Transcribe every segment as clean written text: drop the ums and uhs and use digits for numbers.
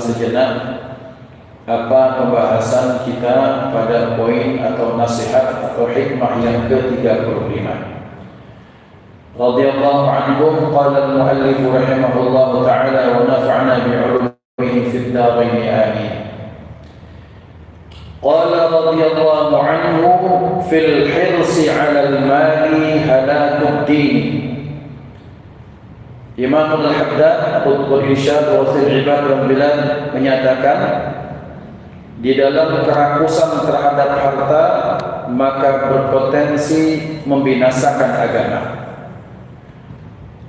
sejenak apa pembahasan kita pada poin atau nasihat atau hikmah yang ke-35. Radhiyallahu anhum qala al-muallif rahimahullahu ta'ala wa nafa'na bi'ulumihi fid dharain amin. Qala radhiyallahu anhu fil hirsi 'ala al-mali halakud din. Imam Al-Haddad Qutbul Irsyad wa Fil Ibad wal Bilad menyatakan di dalam kerakusan terhadap harta maka berpotensi membinasakan agama.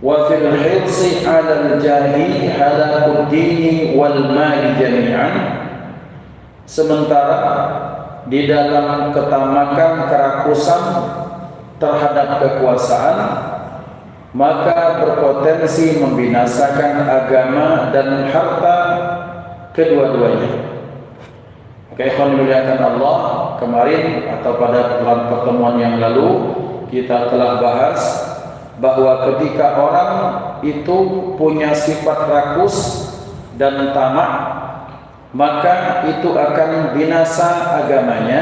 Wa fil hirsi 'ala al-jahi halakud dini wal mali jami'an. Sementara di dalam ketamakan kerakusan terhadap kekuasaan maka berpotensi membinasakan agama dan harta kedua-duanya. Oke, ikhwan dimuliakan Allah, kemarin atau pada pertemuan yang lalu kita telah bahas bahwa ketika orang itu punya sifat rakus dan tamak, maka itu akan binasa agamanya.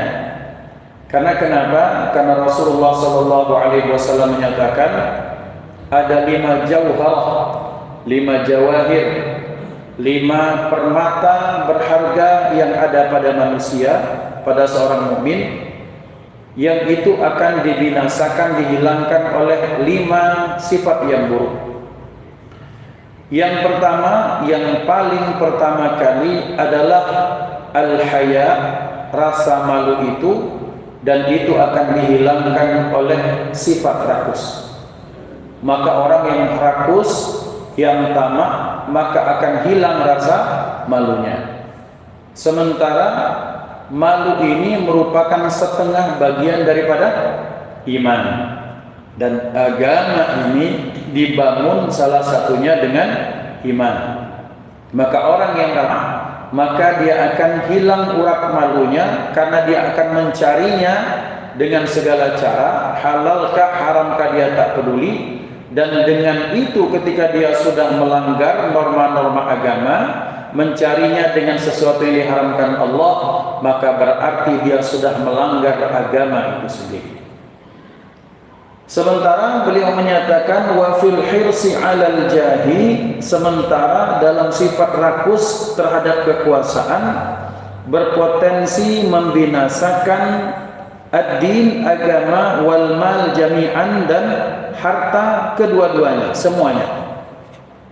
Karena kenapa? Karena Rasulullah SAW menyatakan ada 5 jauhar, 5 jawahir, 5 permata berharga yang ada pada manusia, pada seorang mukmin, yang itu akan dibinasakan, dihilangkan oleh 5 sifat yang buruk. Yang pertama, yang paling pertama kali adalah al-haya, rasa malu itu, dan itu akan dihilangkan oleh sifat rakus. Maka orang yang rakus, yang tamak, maka akan hilang rasa malunya. Sementara malu ini merupakan setengah bagian daripada iman. Dan agama ini dibangun salah satunya dengan iman. Maka orang yang tamak, maka dia akan hilang urat malunya karena dia akan mencarinya dengan segala cara, halalkah haramkah dia tak peduli. Dan dengan itu ketika dia sudah melanggar norma-norma agama, mencarinya dengan sesuatu yang diharamkan Allah, maka berarti dia sudah melanggar agama itu sendiri. Sementara beliau menyatakan wa fil hirsi 'alal jahi, sementara dalam sifat rakus terhadap kekuasaan berpotensi membinasakan ad-din, agama, wal mal jami'an, dan harta kedua-duanya, semuanya.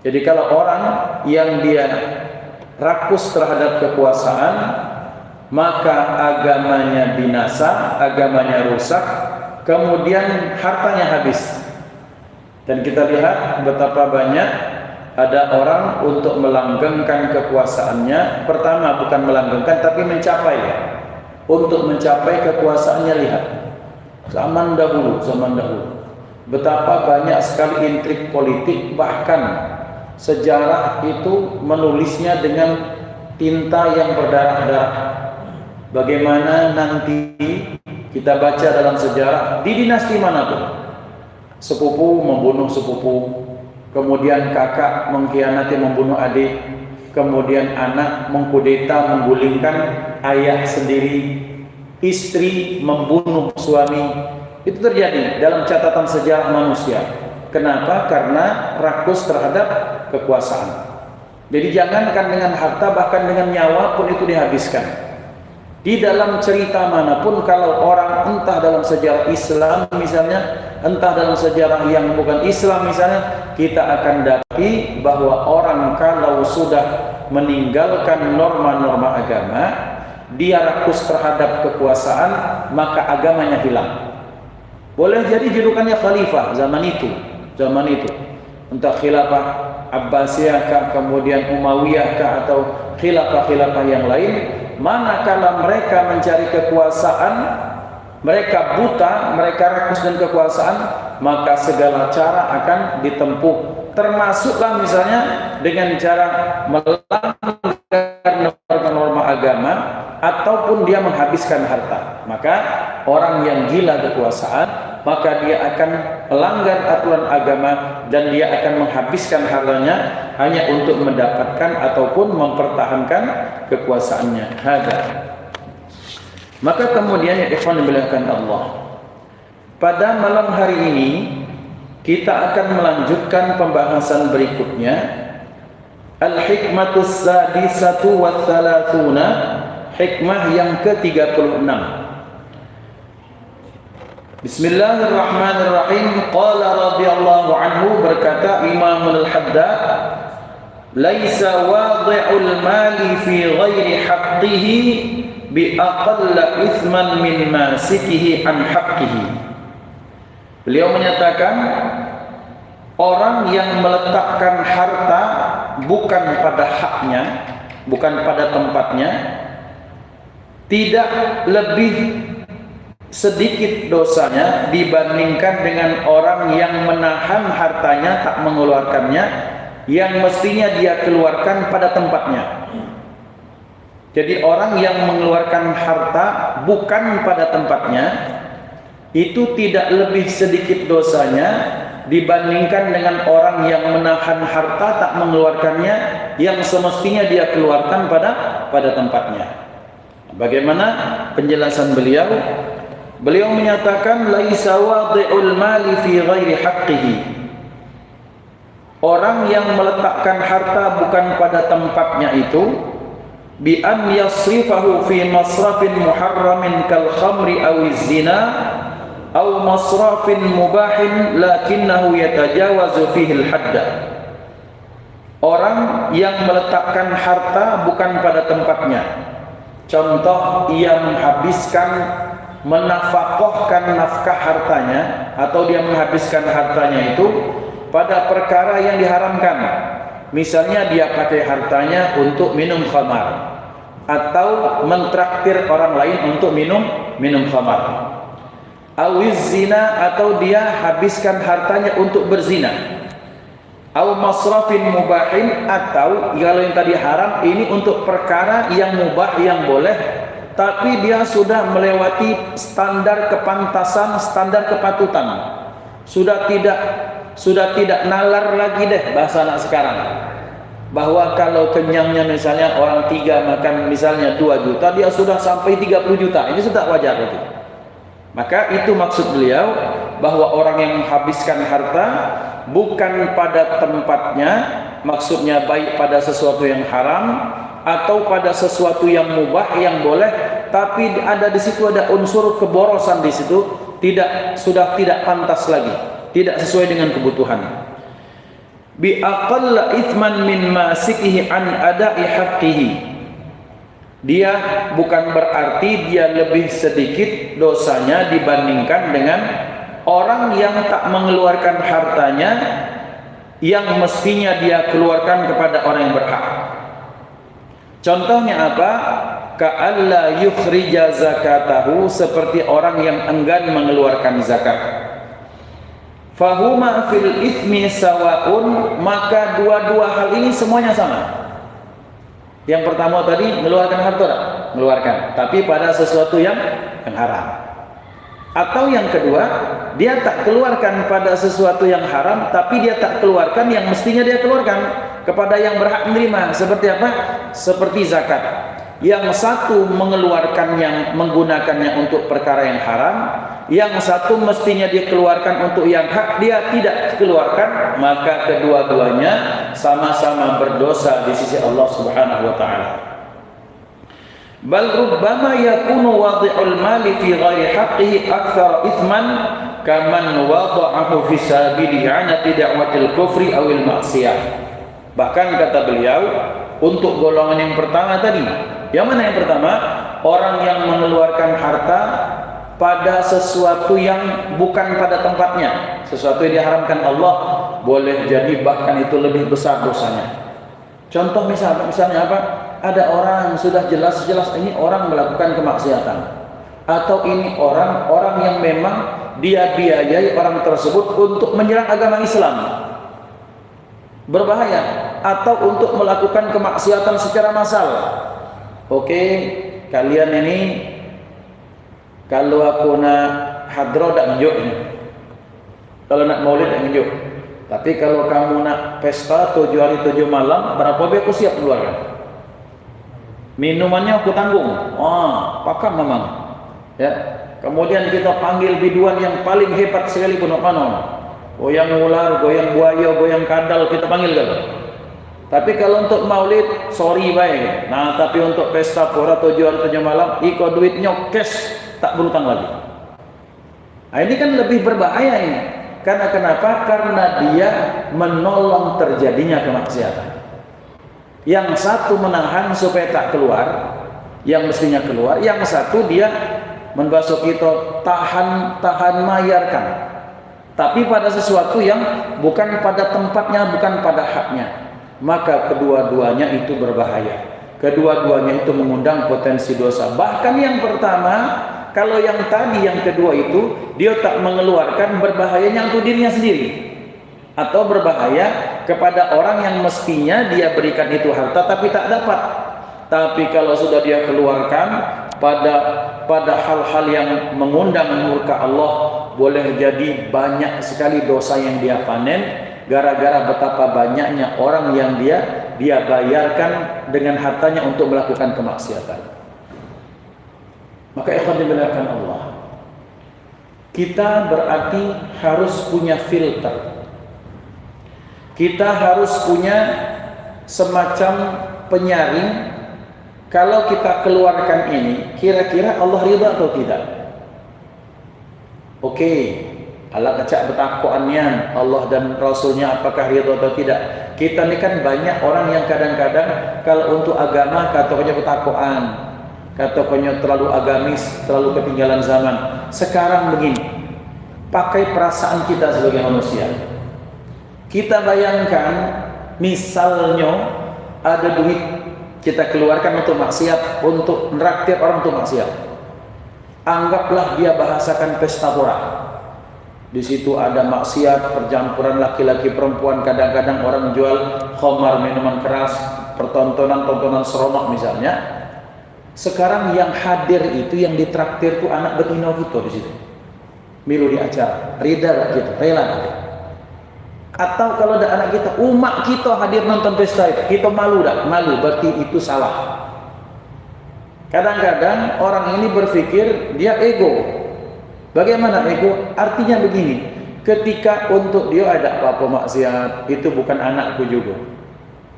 Jadi kalau orang yang dia rakus terhadap kekuasaan, maka agamanya binasa, agamanya rusak, kemudian hartanya habis. Dan kita lihat betapa banyak ada orang untuk melanggengkan kekuasaannya. Pertama bukan melanggengkan tapi mencapai. Untuk mencapai kekuasaannya, lihat zaman dahulu betapa banyak sekali intrik politik, bahkan sejarah itu menulisnya dengan tinta yang berdarah-darah. Bagaimana nanti kita baca dalam sejarah di dinasti manapun, sepupu membunuh sepupu, kemudian kakak mengkhianati membunuh adik, kemudian anak mengkudeta menggulingkan ayah sendiri, istri membunuh suami. Itu terjadi dalam catatan sejarah manusia. Kenapa? Karena rakus terhadap kekuasaan. Jadi jangankan dengan harta, bahkan dengan nyawa pun itu dihabiskan. Di dalam cerita manapun, kalau orang entah dalam sejarah Islam misalnya, entah dalam sejarah yang bukan Islam misalnya, kita akan dapati bahwa orang kalau sudah meninggalkan norma-norma agama, dia rakus terhadap kekuasaan, maka agamanya hilang. Boleh jadi julukannya khalifah zaman itu, entah khilafah Abbasiyah kah, kemudian Umayyah kah, atau khilafah-khilafah yang lain. Manakala mereka mencari kekuasaan, mereka buta, mereka rakus dengan kekuasaan, maka segala cara akan ditempuh, termasuklah misalnya dengan cara melanggar norma agama ataupun dia menghabiskan harta. Maka orang yang gila kekuasaan, maka dia akan melanggar aturan agama dan dia akan menghabiskan hartanya hanya untuk mendapatkan ataupun mempertahankan kekuasaannya. Hada. Maka kemudian ya ikhwan dimuliakan Allah, pada malam hari ini kita akan melanjutkan pembahasan berikutnya, Al-Hikmatus Sadisatu wa Thalathuna, hikmah yang ke-36. Bismillahirrahmanirrahim. Qala radhiyallahu anhu, berkata Imam Al-Haddad, laisa wadi'ul mali fi ghairi haqqihi bi aqalla ithman min masikihi an haqqihi. Beliau menyatakan, orang yang meletakkan harta bukan pada haknya, bukan pada tempatnya, tidak lebih sedikit dosanya dibandingkan dengan orang yang menahan hartanya tak mengeluarkannya yang mestinya dia keluarkan pada tempatnya. Jadi orang yang mengeluarkan harta bukan pada tempatnya itu tidak lebih sedikit dosanya dibandingkan dengan orang yang menahan harta tak mengeluarkannya yang semestinya dia keluarkan pada tempatnya. Bagaimana penjelasan beliau? Beliau menyatakan laisa wadi'ul mali fi ghairi haqqihi. Orang yang meletakkan harta bukan pada tempatnya itu bi an yasrifahu fi masrafin muharramin kal khamri aw zina aw masrafin mubahin lakinnahu yatajawazu fihi al hadda. Orang yang meletakkan harta bukan pada tempatnya, contoh ia menghabiskan, menafkahkan nafkah hartanya, atau dia menghabiskan hartanya itu pada perkara yang diharamkan. Misalnya dia pakai hartanya untuk minum khamar, atau mentraktir orang lain untuk minum khamar. Awiz zina, atau dia habiskan hartanya untuk berzina. Aw masrafin mubahin, atau kalau yang tadi haram ini untuk perkara yang mubah, yang boleh, tapi dia sudah melewati standar kepantasan, standar kepatutan. Sudah tidak nalar lagi deh bahasa anak sekarang. Bahwa kalau kenyangnya misalnya orang 3 makan misalnya 2 juta, dia sudah sampai 30 juta. Ini sudah wajar itu. Maka itu maksud beliau, bahwa orang yang menghabiskan harta bukan pada tempatnya, maksudnya baik pada sesuatu yang haram atau pada sesuatu yang mubah, yang boleh, tapi ada di situ ada unsur keborosan di situ, sudah tidak pantas lagi, tidak sesuai dengan kebutuhan. Bi aqalla ithman min masikihi an ada'i haqqihi. Dia bukan berarti dia lebih sedikit dosanya dibandingkan dengan orang yang tak mengeluarkan hartanya yang mestinya dia keluarkan kepada orang yang berhak. Contohnya apa? Ka'alla yukhrija zakatahu, seperti orang yang enggan mengeluarkan zakat. Fahuma fil ithmi sawaun, maka dua-dua hal ini semuanya sama. Yang pertama tadi mengeluarkan harta, mengeluarkan, tapi pada sesuatu yang haram. Atau yang kedua, dia tak keluarkan pada sesuatu yang haram, tapi dia tak keluarkan yang mestinya dia keluarkan kepada yang berhak menerima. Seperti apa? Seperti zakat. Yang satu mengeluarkannya, menggunakannya untuk perkara yang haram, yang satu mestinya dia keluarkan untuk yang hak, dia tidak keluarkan, maka kedua-duanya sama-sama berdosa di sisi Allah Subhanahu wa taala. Bal rubbama yakunu wadi'ul mali fi ghairi haqqihi akthar ithman kaman wada'ahu fi sabili anati da'watil kufri awil ma'siyah. Bahkan kata beliau, untuk golongan yang pertama tadi, yang mana yang pertama? Orang yang mengeluarkan harta pada sesuatu yang bukan pada tempatnya, sesuatu yang diharamkan Allah, boleh jadi bahkan itu lebih besar dosanya. Contoh misalnya apa? Ada orang sudah jelas-jelas ini orang melakukan kemaksiatan, atau ini orang yang memang dia biayai orang tersebut untuk menyerang agama Islam, berbahaya, atau untuk melakukan kemaksiatan secara massal. Oke, kalian ini kalau aku nak hadro tak nunjuk ini, Kalau nak maulid yang nunjuk. Tapi kalau kamu nak pesta 7 hari 7 malam, berapa biaya aku siap keluarkan? Minumannya aku tanggung. Pakam memang. Ya. Kemudian kita panggil biduan yang paling hebat sekalipun apa? Goyang ular, goyang buaya, goyang kadal kita panggil kan. Tapi kalau untuk maulid, sorry baik. Nah, tapi untuk pesta pura 7 hari 7 malam, iko duitnya cash, tak berutang lagi. Nah, ini kan lebih berbahaya ini. Karena kenapa? Karena dia menolong terjadinya kemaksiatan. Yang satu menahan supaya tak keluar, yang mestinya keluar. Yang satu dia membasuh kita, tahan mayarkan. Tapi pada sesuatu yang bukan pada tempatnya, bukan pada haknya. Maka kedua-duanya itu berbahaya. Kedua-duanya itu mengundang potensi dosa. Bahkan yang pertama, kalau yang tadi, yang kedua itu, dia tak mengeluarkan, berbahayanya untuk dirinya sendiri. Atau berbahaya kepada orang yang mestinya dia berikan itu harta tapi tak dapat. Tapi kalau sudah dia keluarkan pada hal-hal yang mengundang murka Allah, boleh jadi banyak sekali dosa yang dia panen gara-gara betapa banyaknya orang yang dia bayarkan dengan hartanya untuk melakukan kemaksiatan. Maka ikhwan dimuliakan Allah, kita berarti harus punya filter. Kita harus punya semacam penyaring. Kalau kita keluarkan ini, kira-kira Allah ridha atau tidak? Oke, Allah kecak betakoannya Allah dan Rasulnya apakah ridha atau tidak? Kita ini kan banyak orang yang kadang-kadang kalau untuk agama katanya betakoan, katanya terlalu agamis, terlalu ketinggalan zaman. Sekarang begini, pakai perasaan kita sebagai manusia. Kita bayangkan misalnya ada duit kita keluarkan untuk maksiat, untuk neraktir orang untuk maksiat. Anggaplah dia bahasakan pesta pora. Di situ ada maksiat, percampuran laki-laki perempuan, kadang-kadang orang jual khamar, minuman keras, tontonan seronok misalnya. Sekarang yang hadir itu, yang ditraktir itu anak betina gitu di situ. Milu di acara, rida gak gitu, rela gak? Atau kalau ada anak kita, umat kita hadir nonton pesta itu, kita malu dah, malu, berarti itu salah. Kadang-kadang orang ini berpikir dia ego. Bagaimana ego? Artinya begini, ketika untuk dia ada apa-apa maksiat, itu bukan anakku juga.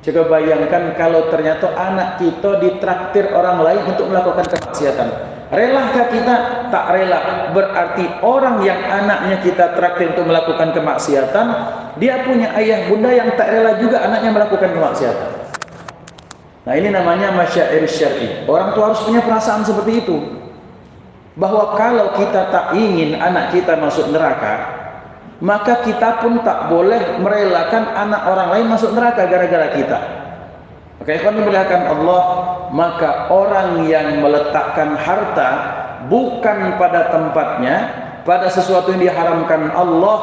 Coba bayangkan kalau ternyata anak kita ditraktir orang lain untuk melakukan kemaksiatan. Relakah kita? Tak rela. Berarti orang yang anaknya kita traktir untuk melakukan kemaksiatan, dia punya ayah bunda yang tak rela juga anaknya melakukan kemaksiatan. Nah, ini namanya masyair syar'i. Orang tua harus punya perasaan seperti itu. Bahwa kalau kita tak ingin anak kita masuk neraka, maka kita pun tak boleh merelakan anak orang lain masuk neraka gara-gara kita. Maka ikhwan dimuliakan Allah, maka orang yang meletakkan harta bukan pada tempatnya, pada sesuatu yang diharamkan Allah,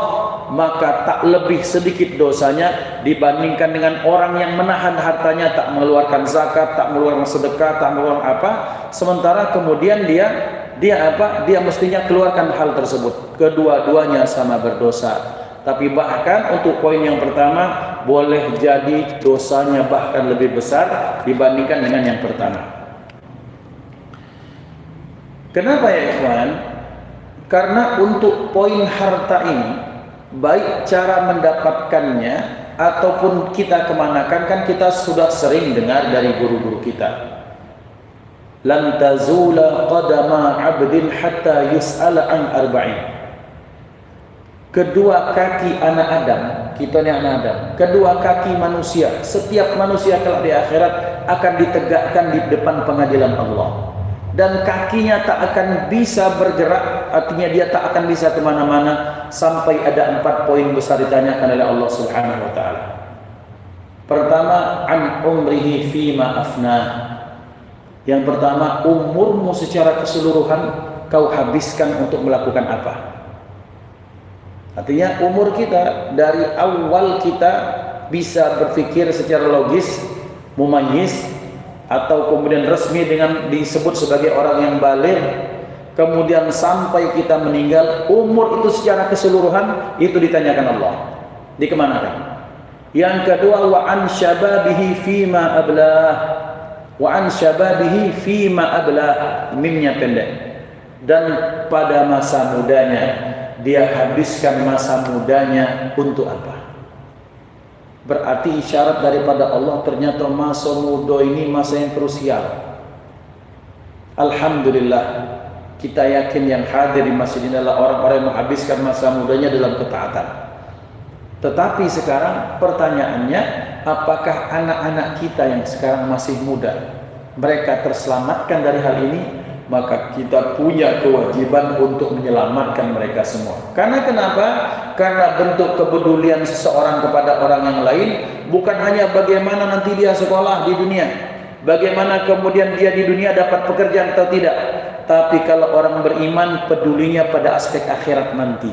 maka tak lebih sedikit dosanya dibandingkan dengan orang yang menahan hartanya, tak mengeluarkan zakat, tak mengeluarkan sedekah, tak mengeluarkan apa, sementara kemudian dia mestinya keluarkan hal tersebut. Kedua-duanya sama berdosa. Tapi bahkan untuk poin yang pertama, boleh jadi dosanya bahkan lebih besar dibandingkan dengan yang pertama. Kenapa ya ikhwan? Karena untuk poin harta ini, baik cara mendapatkannya ataupun kita kemanakan, kan kita sudah sering dengar dari guru-guru kita. Lan tazula qadama 'abdin hatta yus'ala an arba'in. Kedua kaki anak Adam, kita ni anak Adam, kedua kaki manusia, setiap manusia kelak di akhirat akan ditegakkan di depan pengadilan Allah. Dan kakinya tak akan bisa bergerak, artinya dia tak akan bisa kemana-mana sampai ada 4 poin besar ditanyakan oleh Allah Subhanahu Wa Taala. Pertama, an umrihi fima afnah. Yang pertama, umurmu secara keseluruhan kau habiskan untuk melakukan apa? Artinya umur kita dari awal kita bisa berpikir secara logis, mumayyiz, atau kemudian resmi dengan disebut sebagai orang yang baligh. kemudian sampai kita meninggal, umur itu secara keseluruhan itu ditanyakan Allah, dikemanakan. Yang kedua, wa an syababihi fima ablah, wa an syababihi fima ablah, mimnya pendek, dan pada masa mudanya dia habiskan masa mudanya untuk apa? Berarti isyarat daripada Allah, ternyata masa muda ini masa yang krusial. Alhamdulillah, kita yakin yang hadir di masjid ini adalah orang-orang yang menghabiskan masa mudanya dalam ketaatan. Tetapi sekarang pertanyaannya, apakah anak-anak kita yang sekarang masih muda, mereka terselamatkan dari hal ini? Maka kita punya kewajiban untuk menyelamatkan mereka semua. Karena kenapa? Karena bentuk kepedulian seseorang kepada orang yang lain bukan hanya bagaimana nanti dia sekolah di dunia, bagaimana kemudian dia di dunia dapat pekerjaan atau tidak, tapi kalau orang beriman pedulinya pada aspek akhirat nanti.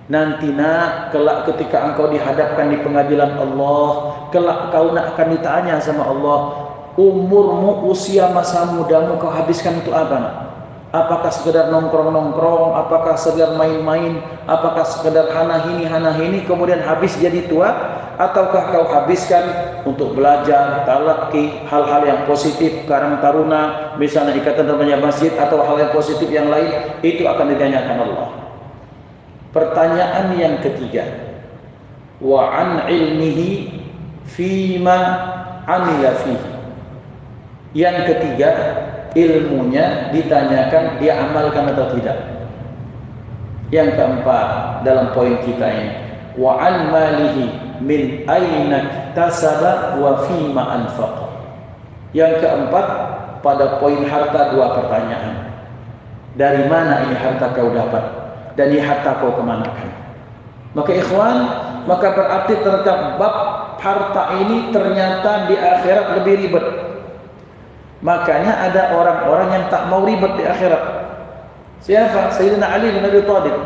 Nanti nak, kelak ketika engkau dihadapkan di pengadilan Allah, kelak kau nak akan ditanya sama Allah, umurmu, usia masa mudamu kau habiskan untuk apa nak? Apakah sekedar nongkrong-nongkrong, apakah sekedar main-main, apakah sekedar hana hini kemudian habis jadi tua, ataukah kau habiskan untuk belajar, talaqi, hal-hal yang positif, karang taruna, misalnya ikatan temannya masjid atau hal yang positif yang lain, itu akan ditanyakan Allah. Pertanyaan yang ketiga, wa an ilmihi fima amila fihi. Yang ketiga, ilmunya ditanyakan dia amalkan atau tidak. Yang keempat dalam poin kita ini, wa an malihi min aina tasaba wa fima anfaqa. Yang keempat pada poin harta, dua pertanyaan. Dari mana ini harta kau dapat, dan ini harta kau kemanakan? Maka ikhwan, maka berarti ternyata bab harta ini ternyata di akhirat lebih ribet. Makanya ada orang-orang yang tak mau ribet di akhirat. Siapa? Sayyidina Ali bin Abi Thalib,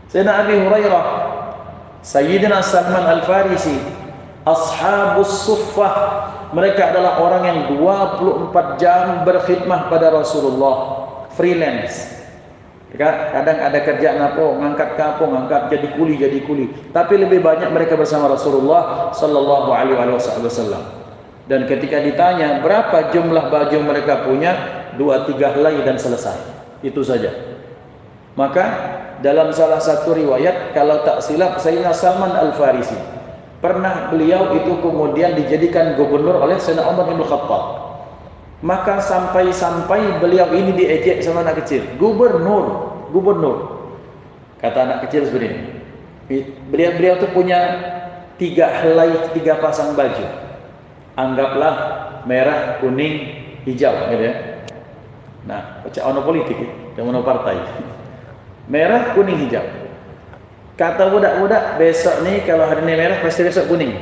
Sayyidina Abi Hurairah, Sayyidina Salman Al-Farisi, Ashabus Suffah. Mereka adalah orang yang 24 jam berkhidmah pada Rasulullah, freelance. Kadang ada kerjaan apa, ngangkat kapung, ngangkat jadi kuli. Tapi lebih banyak mereka bersama Rasulullah sallallahu alaihi wasallam. Dan ketika ditanya berapa jumlah baju mereka punya, 2-3 helai dan selesai. Itu saja. Maka dalam salah satu riwayat, kalau tak silap, Sayyidina Salman Al-Farisi, pernah beliau itu kemudian dijadikan gubernur oleh Sayyidina Umar bin Khattab. Maka sampai-sampai beliau ini diejek sama anak kecil. Gubernur. Kata anak kecil seperti ini. Beliau itu punya 3 helai, 3 pasang baju. Anggaplah merah, kuning, hijau, gitu ya. Nah, pecah ono politik, yang ono partai. Merah, kuning, hijau. Kata budak-budak, besok nih kalau hari ini merah pasti besok kuning.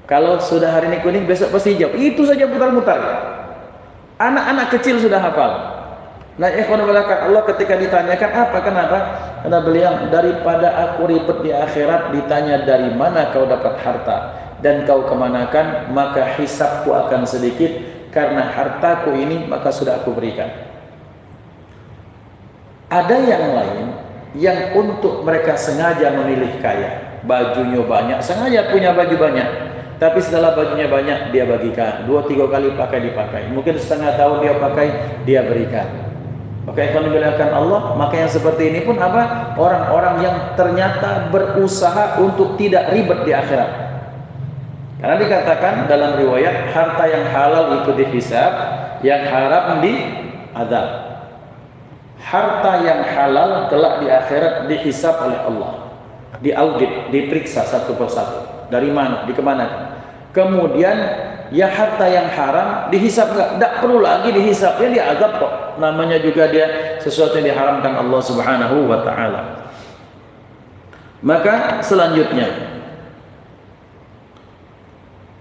Kalau sudah hari ini kuning, besok pasti hijau. Itu saja putar-putar. Anak-anak kecil sudah hafal. Nah, ikhwan fillah, Allah ketika ditanyakan apa, kenapa? Karena beliau, daripada aku ribet di akhirat ditanya dari mana kau dapat harta dan kau kemanakan, maka hisabku akan sedikit karena hartaku ini maka sudah aku berikan. Ada yang lain yang untuk mereka sengaja memilih kaya, bajunya banyak, sengaja punya baju banyak, tapi setelah bajunya banyak dia bagikan, 2-3 kali dipakai, mungkin setengah tahun dia pakai, dia berikan. Maka ikhwan dimuliakan Allah, maka yang seperti ini pun apa? Orang-orang yang ternyata berusaha untuk tidak ribet di akhirat. Karena dikatakan dalam riwayat, harta yang halal itu dihisab, yang haram diazab. Harta yang halal kelak di akhirat dihisab oleh Allah, diaudit, diperiksa satu persatu. Dari mana, dikemanakan. Kemudian ya harta yang haram dihisab tidak perlu lagi dihisab, ya diazab kok. Namanya juga dia sesuatu yang diharamkan Allah Subhanahu wa taala. Maka selanjutnya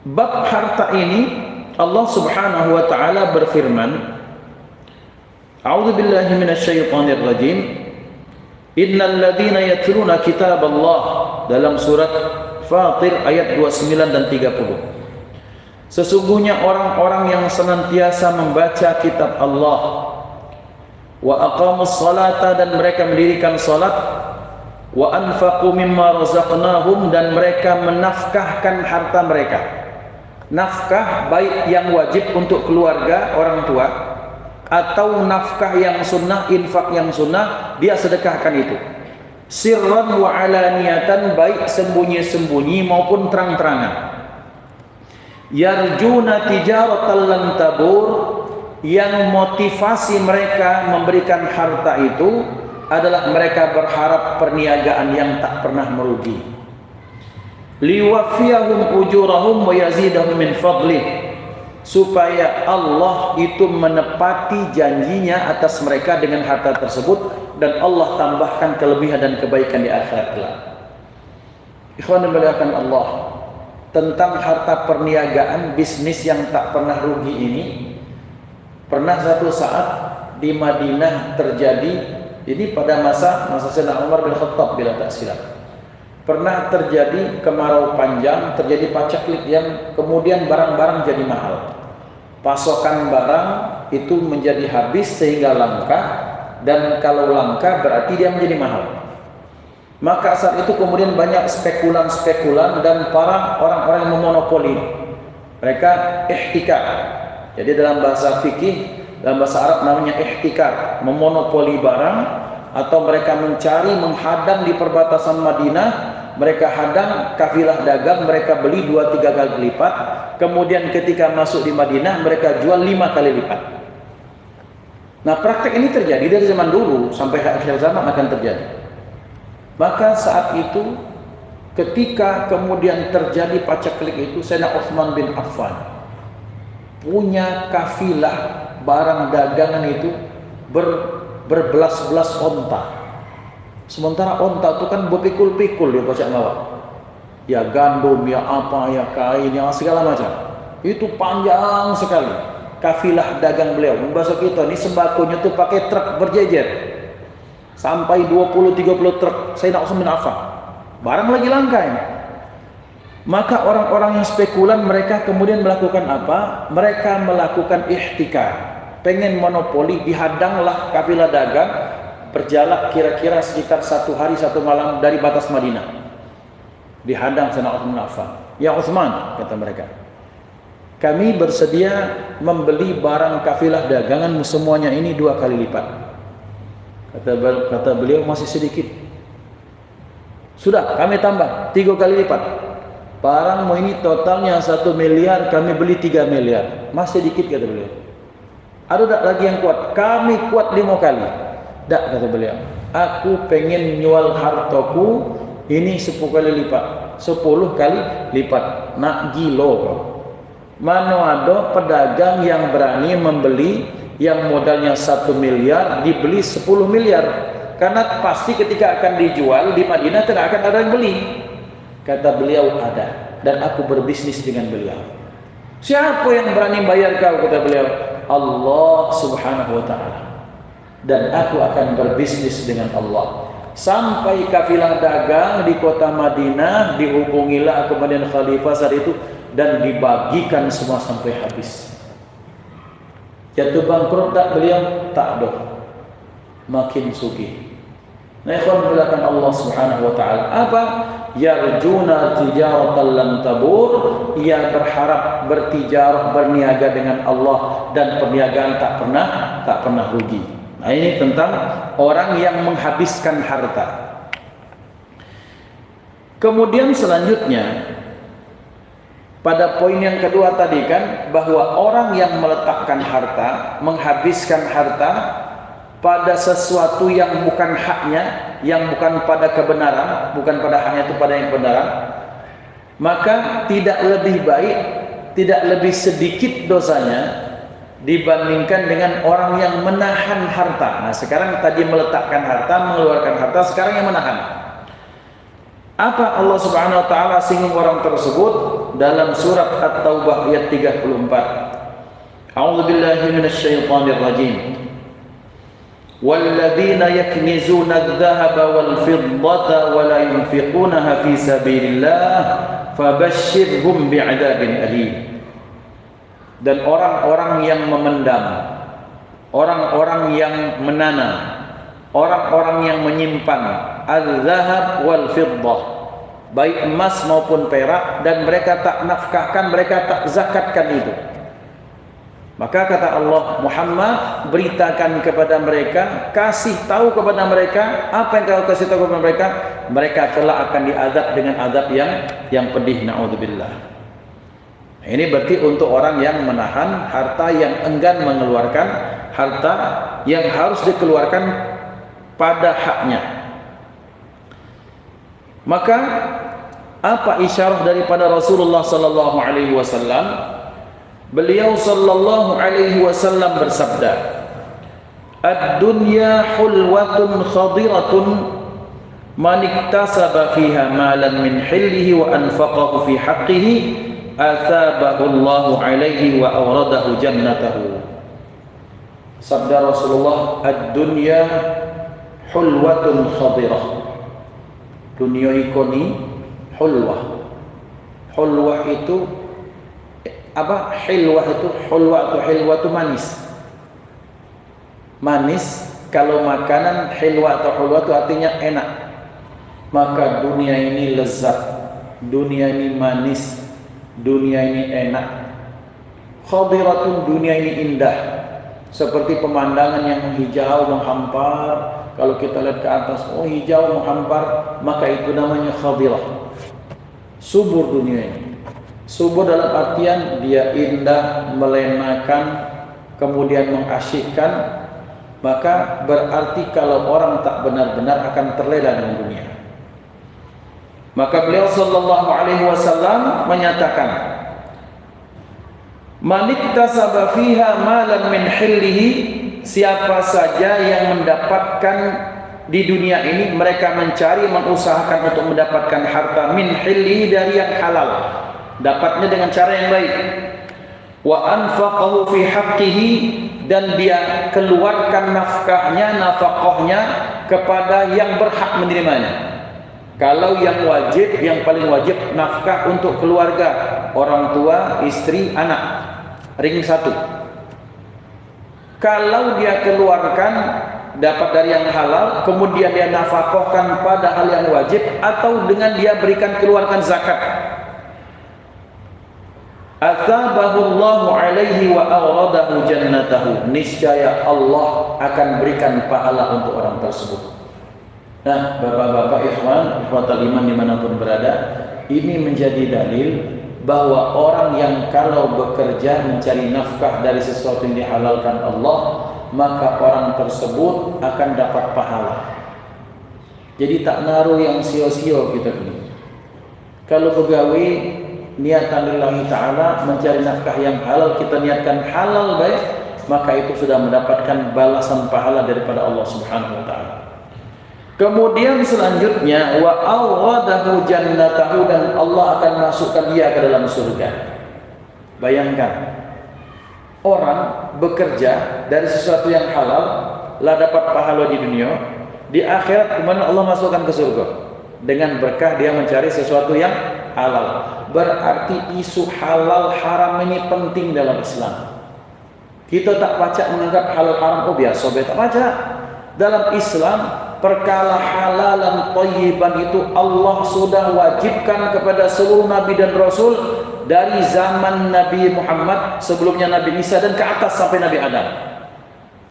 bab harta ini Allah Subhanahu wa taala berfirman, A'udzubillahi minasyaitonir rajim. Innal ladzina yatluna kitaballah, dalam surat Fatir ayat 29 dan 30. Sesungguhnya orang-orang yang senantiasa membaca kitab Allah, wa aqamus salata, dan mereka mendirikan salat, wa anfaqu mimma razaqnahum, dan mereka menafkahkan harta mereka. Nafkah baik yang wajib untuk keluarga orang tua atau nafkah yang sunnah, infak yang sunnah, dia sedekahkan itu. Sirran wa alaniyatan, baik sembunyi-sembunyi maupun terang-terangan. Yarjuna tijaratan lan tabur, yang motivasi mereka memberikan harta itu adalah mereka berharap perniagaan yang tak pernah merugi. Liwafiyahum ujurahum wa yazidahum min fadlih, supaya Allah itu menepati janjinya atas mereka dengan harta tersebut, dan Allah tambahkan kelebihan dan kebaikan di akhirat kelak. Ikhwan dimuliakan Allah, tentang harta perniagaan, bisnis yang tak pernah rugi ini, pernah satu saat di Madinah terjadi, ini pada masa Sayyidina Umar bin Khattab bila tak silap. Pernah terjadi kemarau panjang, terjadi paceklik yang kemudian barang-barang jadi mahal. Pasokan barang itu menjadi habis sehingga langka, dan kalau langka berarti dia menjadi mahal. Maka saat itu kemudian banyak spekulan-spekulan dan para orang-orang yang memonopoli. Mereka ihtikar. Jadi dalam bahasa fikih, dalam bahasa Arab namanya ihtikar, memonopoli barang, atau mereka mencari, menghadang di perbatasan Madinah. Mereka hadang kafilah dagang, mereka beli 2-3 kali lipat. Kemudian ketika masuk di Madinah, mereka jual 5 kali lipat. Nah, praktek ini terjadi dari zaman dulu sampai akhir zaman akan terjadi. Maka saat itu ketika kemudian terjadi paceklik itu, Sayyidina Utsman bin Affan punya kafilah barang dagangan itu berbelas-belas onta. Sementara onta itu kan berpikul-pikul dia pacak ngawak. Ya gandum, ya apa, ya kain, ya segala macam. Itu panjang sekali kafilah dagang beliau. Bahasa kita ini sembakonya itu pakai truk berjejer. Sampai 20-30 truk Sayyidina Utsman bin Affan. Barang lagi langka ini. Maka orang-orang yang spekulan, mereka kemudian melakukan apa? Mereka melakukan ihtikar. Pengen monopoli, dihadanglah kafilah dagang berjalan kira-kira sekitar 1 hari 1 malam dari batas Madinah. Dihadang Sayyidina Utsman bin Affan. Ya Utsman, kata mereka, kami bersedia membeli barang kafilah daganganmu semuanya ini 2 kali lipat. Kata beliau, masih sedikit. Sudah, kami tambah 3 kali lipat. Barangmu ini totalnya 1 miliar, kami beli 3 miliar. Masih sedikit, kata beliau. Ada tak lagi yang kuat? Kami kuat 5 kali. Tak, kata beliau. Aku pengen nyual hartaku ini 10 kali lipat. 10 kali lipat. Nak gilo kau. Mana ada pedagang yang berani membeli yang modalnya 1 miliar dibeli 10 miliar, karena pasti ketika akan dijual di Madinah tidak akan ada yang beli. Kata beliau, ada, dan aku berbisnis dengan beliau. Siapa yang berani bayar kau? Kata beliau, Allah subhanahu wa ta'ala, dan aku akan berbisnis dengan Allah. Sampai kafilah dagang di kota Madinah, dihubungilah kemudian khalifah saat itu, dan dibagikan semua sampai habis. Jatuh bangkrut tak beliau? Tak ada. Makin sugih. Nah, ikhwan bilahkan Allah subhanahu wa ta'ala. Apa? Yarjuna tijaratan lan tabur. Ia berharap bertijarah, berniaga dengan Allah, dan perniagaan tak pernah rugi. Nah, ini tentang orang yang menghabiskan harta. Kemudian selanjutnya, pada poin yang kedua tadi kan, bahwa orang yang meletakkan harta, menghabiskan harta pada sesuatu yang bukan haknya, yang bukan pada kebenaran, bukan pada haknya itu pada yang kebenaran, maka tidak lebih baik, tidak lebih sedikit dosanya dibandingkan dengan orang yang menahan harta. Nah, sekarang tadi meletakkan harta, mengeluarkan harta, sekarang yang menahan. Apa Allah subhanahu wa ta'ala singgung orang tersebut dalam surat At-Taubah ayat 34. A'udzu billahi minasyaitonir rajim. Walladzina yaknizuna adh-dhahaba wal fiddata wa la yunfiqunaha fi sabilillah fabashshirhum bi'adzabin alim. Dan orang-orang yang memendam orang-orang yang menanam, orang-orang yang menyimpan al-zahab wal fiddah, baik emas maupun perak, dan mereka tak nafkahkan, mereka tak zakatkan itu. Maka kata Allah, Muhammad, beritakan kepada mereka, kasih tahu kepada mereka, apa yang kau kasih tahu kepada mereka, mereka kelak akan diazab dengan azab yang pedih, naudzubillah. Ini berarti untuk orang yang menahan harta, yang enggan mengeluarkan harta yang harus dikeluarkan pada haknya. Maka apa isyarah daripada Rasulullah sallallahu alaihi wasallam? Beliau sallallahu alaihi wasallam bersabda, "Ad-dunya hulwatun khadiratun man iktasaba fiha malan min hillihi wa anfaqahu fi haqqihi athabahu Allahu alaihi wa awradahu jannatahu." Sabda Rasulullah, "Ad-dunya hulwatun khadirah." Dunia ikoni hulwah. Hulwah itu apa? Hilwah itu, hulwah atau hilwah itu manis. Manis, kalau makanan hilwah atau hulwah itu artinya enak. Maka dunia ini lezat, dunia ini manis, dunia ini enak. Khadiratun, dunia ini indah, seperti pemandangan yang hijau menghampar. Kalau kita lihat ke atas, oh hijau menghampar, maka itu namanya khadirah. Subur dunia ini. Subur dalam artian dia indah, melenakan, kemudian mengasyikkan. Maka berarti kalau orang tak benar-benar akan terlena dengan dunia. Maka beliau sallallahu alaihi wasallam menyatakan, "Man iktasaba fiha malan min hillihi," siapa saja yang mendapatkan di dunia ini, mereka mencari, mengusahakan untuk mendapatkan harta min hillihi, dari yang halal, dapatnya dengan cara yang baik, wa anfaqahu fi haqqihi, dan dia keluarkan nafkahnya, nafkahnya kepada yang berhak menerimanya. Kalau yang wajib, yang paling wajib nafkah untuk keluarga, orang tua, istri, anak, ring satu. Kalau dia keluarkan dapat dari yang halal, kemudian dia nafkahkan pada hal yang wajib, atau dengan dia berikan keluarkan zakat, athabahullahu alaihi wa awradahu jannatahu, niscaya Allah akan berikan pahala untuk orang tersebut. Nah, bapak-bapak, ikhwan, ikhwatal iman dimanapun berada, ini menjadi dalil bahwa orang yang kalau bekerja mencari nafkah dari sesuatu yang dihalalkan Allah, maka orang tersebut akan dapat pahala. Jadi tak naruh yang sio-sio kita ini. Kalau pegawai niatan lillahi ta'ala mencari nafkah yang halal, kita niatkan halal baik, maka itu sudah mendapatkan balasan pahala daripada Allah Subhanahu wa ta'ala. Kemudian selanjutnya, wa awradahu jannatahu, dan Allah akan masukkan dia ke dalam surga. Bayangkan, orang bekerja dari sesuatu yang halal, lah dapat pahala di dunia, di akhirat kemudian Allah masukkan ke surga dengan berkah dia mencari sesuatu yang halal. Berarti isu halal haram ini penting dalam Islam. Kita tak pacak menganggap halal haram oh biasa, tak pacak. Dalam Islam, perkara halalan thayyiban itu Allah sudah wajibkan kepada seluruh Nabi dan Rasul dari zaman Nabi Muhammad, sebelumnya Nabi Isa, dan ke atas sampai Nabi Adam.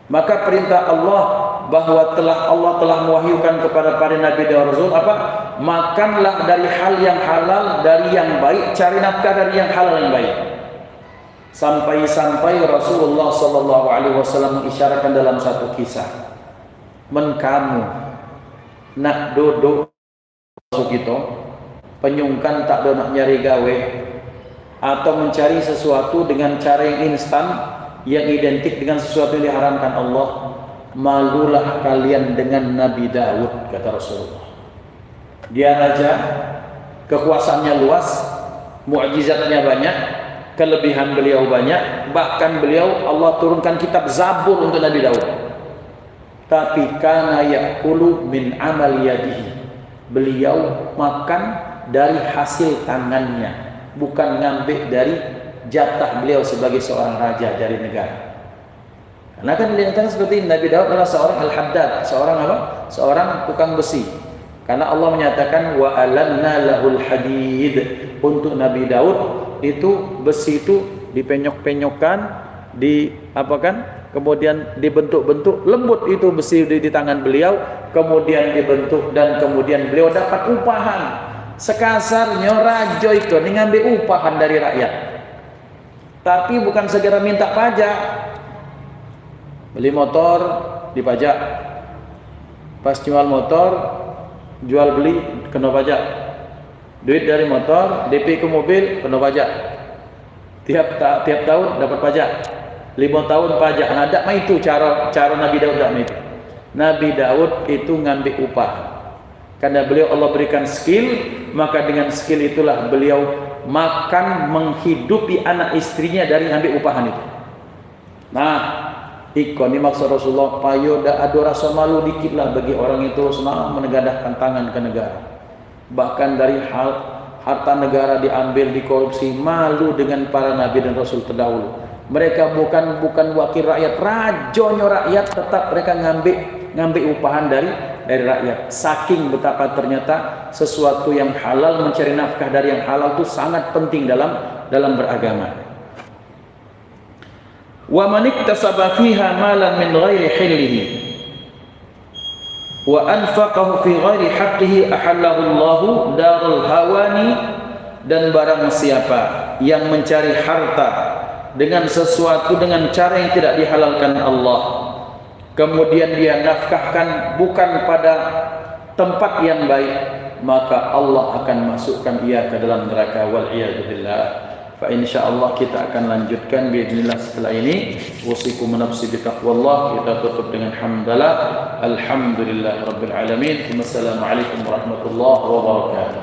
Maka perintah Allah bahwa Allah telah mewahyukan kepada para Nabi dan Rasul apa? Makanlah dari hal yang halal, dari yang baik, cari nafkah dari yang halal yang baik. Sampai-sampai Rasulullah sallallahu alaihi wasallam mengisyaratkan dalam satu kisah, men kamu nak duduk kita penyungkan tak ada nak nyari gawe atau mencari sesuatu dengan cara yang instan yang identik dengan sesuatu yang diharamkan Allah, malulah kalian dengan Nabi Daud, kata Rasulullah. Dia raja, kekuasaannya luas, mukjizatnya banyak, kelebihan beliau banyak, bahkan beliau Allah turunkan kitab Zabur untuk Nabi Daud. Tapi kana ya'kulu min amal yadihi, beliau makan dari hasil tangannya, bukan ngambil dari jatah beliau sebagai seorang raja dari negara. Karena kan dilihatkan seperti ini, Nabi Daud adalah seorang al-haddad, seorang apa? Seorang tukang besi. Karena Allah menyatakan wa alanna lahul hadid. Untuk Nabi Daud itu besi itu dipenyok-penyokkan, di apa kan? Kemudian dibentuk-bentuk, lembut itu besi di tangan beliau, kemudian dibentuk dan kemudian beliau dapat upahan. Sekasarnya raja itu ngambil upahan dari rakyat. Tapi bukan segera minta pajak. Beli motor dipajak. Pas jual motor, jual beli kena pajak. Duit dari motor, DP ke mobil kena pajak. Tiap tahun dapat pajak. 5 tahun pajak. Nah, tak mah itu cara Nabi Daud, tak mah itu. Nabi Daud itu ngambil upah. Karena beliau Allah berikan skill, maka dengan skill itulah beliau makan menghidupi anak istrinya dari ngambil upahan itu. Nah, ikon ini maksud Rasulullah, payo ada rasa malu dikit lah bagi orang itu senang menegakkan tangan ke negara. Bahkan dari harta negara diambil, dikorupsi, malu dengan para nabi dan rasul terdahulu. Mereka bukan wakil rakyat, rajonya rakyat, tetap mereka ngambil upahan dari rakyat. Saking betapa ternyata sesuatu yang halal, mencari nafkah dari yang halal itu sangat penting dalam beragama. Wa man iktasaba fiha malan min ghairi hillihi wa anfaqahu fi ghairi haqqihi ahallahu Allahu darul hawani. Dan barang siapa yang mencari harta dengan sesuatu dengan cara yang tidak dihalalkan Allah, kemudian dia nafkahkan bukan pada tempat yang baik, maka Allah akan masukkan ia ke dalam neraka, wal iyadu billah. Fa insyaallah kita akan lanjutkan biidznillah setelah ini. Wasikum nafsi bi taqwallah. Kita tutup dengan hamdalah, alhamdulillahirabbil alamin. Wassalamualaikum warahmatullahi wabarakatuh.